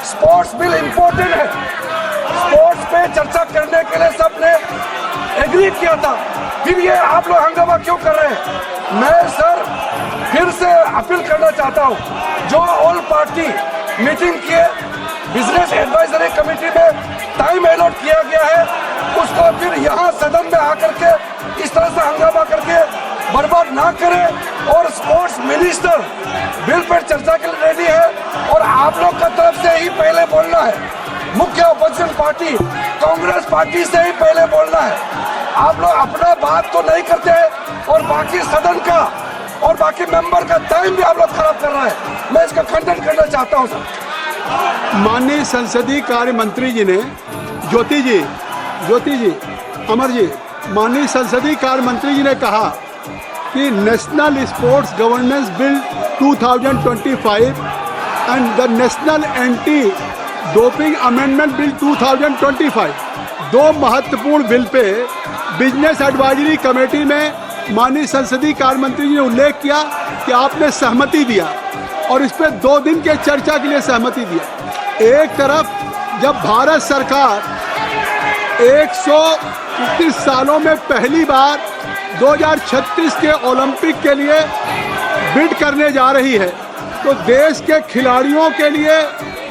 Sports bill important है। Sports पे चर्चा करने के लिए सबने एग्री किया था, फिर ये आप लोग हंगामा क्यों कर रहे हैं? मैं सर फिर से अपील करना चाहता हूँ, जो ऑल पार्टी मीटिंग किए, बिजनेस एडवाइजरी कमेटी में टाइम अलॉट किया गया है, उसको फिर यहाँ सदन में आकर के इस तरह से हंगामा करके बर्बाद ना करें। और स्पोर्ट्स मिनिस्टर बिल पर चर्चा के लिए रेडी है और आप लोग का तरफ से ही पहले बोलना है, मुख्य अपोजिशन पार्टी कांग्रेस पार्टी से ही पहले बोलना है। आप लोग अपना बात तो नहीं करते और बाकी सदन का और बाकी मेंबर का टाइम भी आप लोग खराब कर रहा है। मैं इसका खंडन करना चाहता हूँ सर। माननीय संसदीय कार्य मंत्री जी ने ज्योति जी अमर जी, माननीय संसदीय कार्य मंत्री जी ने कहा कि national sports governance bill 2025 and the national anti doping amendment bill 2025, दो महत्वपूर्ण bill pay business advisory committee में माननीय संसदीय कार्य मंत्री जी ने उल्लेख किया कि आपने सहमति दिया और इस पर 2 दिन के चर्चा के लिए सहमति दिया। एक तरफ जब भारत सरकार 130 सालों में पहली बार 2036 के ओलंपिक के लिए बिड करने जा रही है, तो देश के खिलाड़ियों के लिए,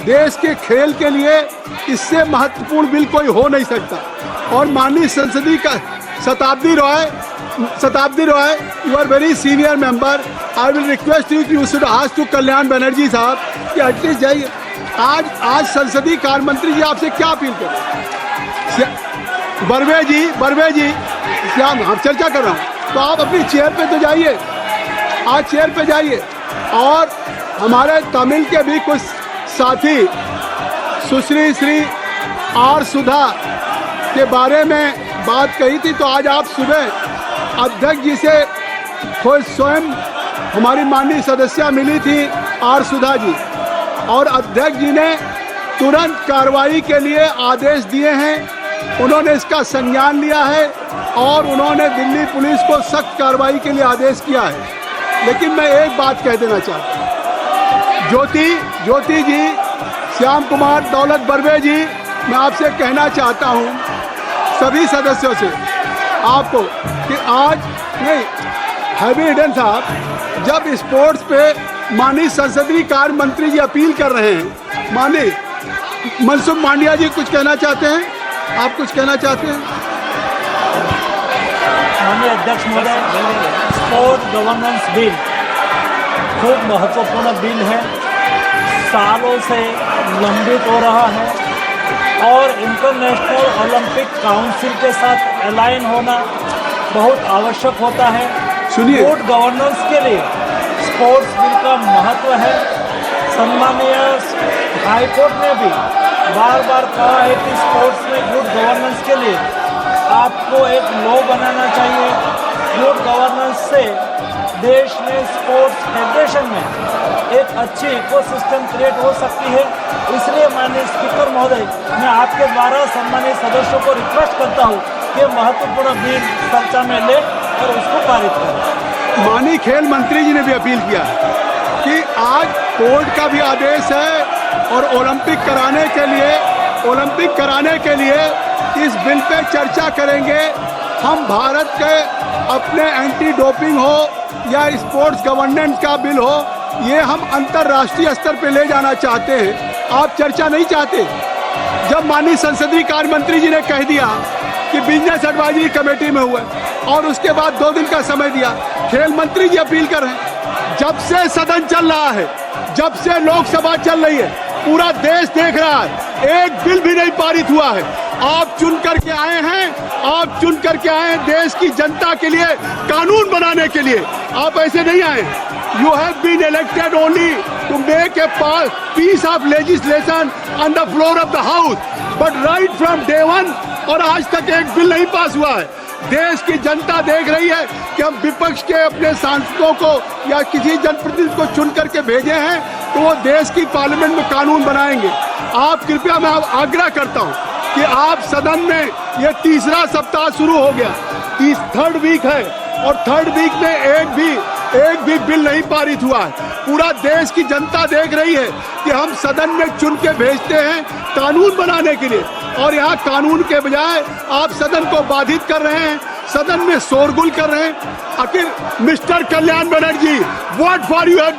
देश के खेल के लिए इससे महत्वपूर्ण बिल कोई हो नहीं सकता। और माननीय संसदीय का Satabdi Roy, you are very senior member, I will request you should ask to Kalyan Banerjee sahab कि एटलीस्ट जाइए। आज संसदीय कार्य मंत्री जी आपसे क्या अपील करें? बर्वे जी श्याम, हम चर्चा कर रहा हूँ, तो आप अपनी चेयर पे तो जाइए, आज चेयर पे जाइए। और हमारे तमिल के भी कुछ साथी सुश्री श्री आर सुधा के बारे में बात कही थी, तो आज आप सुबह अध्यक्ष जी से खुद स्वयं हमारी माननीय सदस्या मिली थी आर सुधा जी, और अध्यक्ष जी ने तुरंत कार्रवाई के लिए आदेश दिए हैं। उन्होंने इसका संज्ञान लिया है और उन्होंने दिल्ली पुलिस को सख्त कार्रवाई के लिए आदेश किया है। लेकिन मैं एक बात कह देना चाहता हूँ, ज्योति जी, श्याम कुमार, दौलत बर्वे जी, मैं आपसे कहना चाहता हूँ सभी सदस्यों से आपको कि आज नहीं, हैवी हिडन साहब जब स्पोर्ट्स पे माननीय संसदीय कार्य मंत्री जी अपील कर रहे हैं, माननीय मनसुख मांडविया जी कुछ कहना चाहते हैं? आप कुछ कहना चाहते हैं? माननीय अध्यक्ष महोदय, स्पोर्ट गवर्नेंस बिल खूब महत्वपूर्ण बिल है, सालों से लंबित हो रहा है और इंटरनेशनल ओलंपिक काउंसिल के साथ अलाइन होना बहुत आवश्यक होता है। सुनिए, गुड गवर्नेंस के लिए स्पोर्ट्स बिल का महत्व है। सम्मानीय हाई कोर्ट ने भी बार बार कहा है कि स्पोर्ट्स में गुड गवर्नेंस के लिए आपको एक लॉ बनाना चाहिए। गुड गवर्नेंस से देश में स्पोर्ट्स फेडरेशन में एक अच्छी इकोसिस्टम क्रिएट हो सकती है। इसलिए माननीय स्पीकर महोदय, मैं आपके द्वारा सम्मानित सदस्यों को रिक्वेस्ट करता हूं कि महत्वपूर्ण बिल चर्चा में ले और उसको पारित करें। माननीय खेल मंत्री जी ने भी अपील किया कि आज कोर्ट का भी आदेश है और ओलंपिक कराने के लिए इस बिल पे चर्चा करेंगे। हम भारत के अपने एंटी डोपिंग हो या स्पोर्ट्स गवर्नेंस का बिल हो, ये हम अंतर्राष्ट्रीय स्तर पे ले जाना चाहते हैं। आप चर्चा नहीं चाहते? जब माननीय संसदीय कार्य मंत्री जी ने कह दिया कि बिजनेस एडवाइजरी कमेटी में हुआ और उसके बाद 2 दिन का समय दिया, खेल मंत्री जी अपील कर रहे हैं। जब से सदन चल रहा है, जब से लोकसभा चल रही है, पूरा देश देख रहा है, एक बिल भी नहीं पारित हुआ है। आप चुन करके आए हैं देश की जनता के लिए कानून बनाने के लिए। आप ऐसे नहीं आए। You have been elected only to make a piece of legislation on the floor of the house, but right from day 1 और आज तक एक बिल नहीं पास हुआ है। देश की जनता देख रही है कि हम विपक्ष के अपने सांसदों को या किसी जनप्रतिनिधि को चुन करके भेजे हैं तो वो देश की पार्लियामेंट में कानून बनाएंगे। आप कृपया, मैं आग्रह करता हूं कि आप सदन में, ये तीसरा सप्ताह शुरू हो गया, 3rd वीक है और 3rd वीक में एक भी बिल नहीं पारित हुआ है। पूरा देश की जनता देख रही है कि हम सदन में चुन के भेजते हैं कानून बनाने के लिए, और यहाँ कानून के बजाय आप सदन को बाधित कर रहे हैं, सदन में शोरगुल कर रहे हैं। आखिर mister Kalyan Banerjee, what for you have